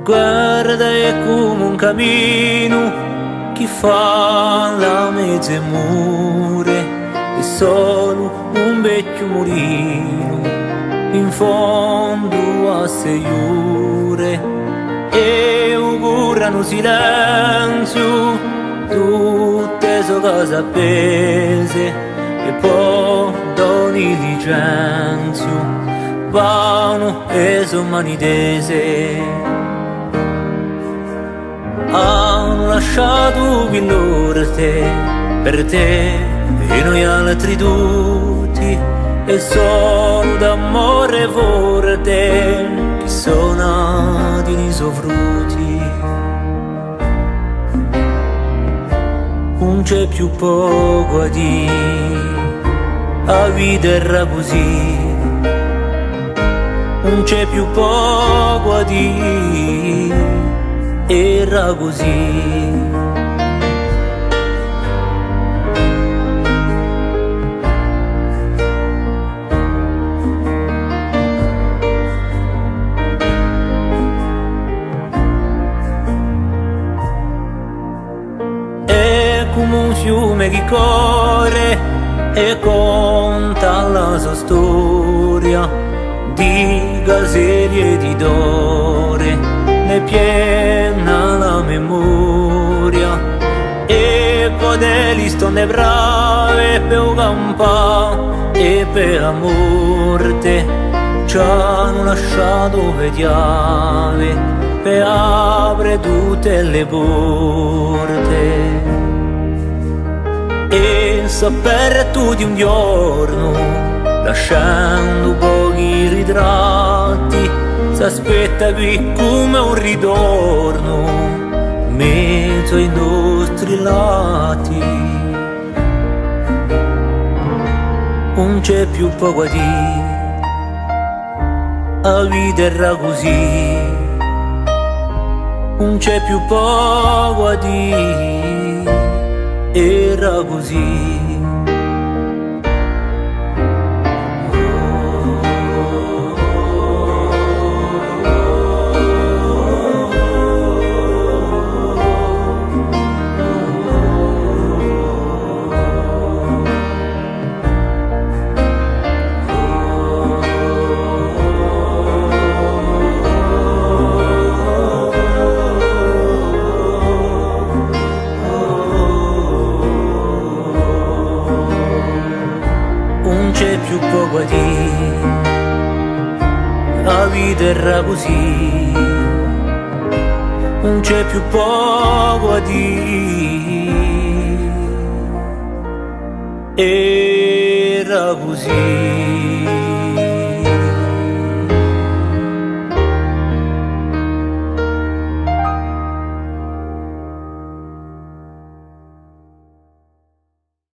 Guarda è come un cammino che fa la mezze mure e solo un vecchio mulino in fondo a sei ore e augurano silenzio tutte so cose appese e poi doni licenzio vanno e son mani tese. Hanno lasciato loro per te e noi altri tutti e solo d'amore forte che sono nati nei suoi frutti. Non c'è più poco a dire, la vita era così. Non c'è più poco a dire, era così. È come un fiume che corre e conta la sua storia di gaserie e di dore, ne piena la memoria e poi stonde brave per campa e per la morte ci hanno lasciato vediale per apre tutte le porte e sapere tu di un giorno lasciando pochi ritratti s'aspetta qui come un ritorno mezzo ai nostri lati. Non c'è più poco a dire, la vita era così. Non c'è più poco a dire, era così. Non c'è più poco a dire, la vita era così. Non c'è più poco a dire, era così.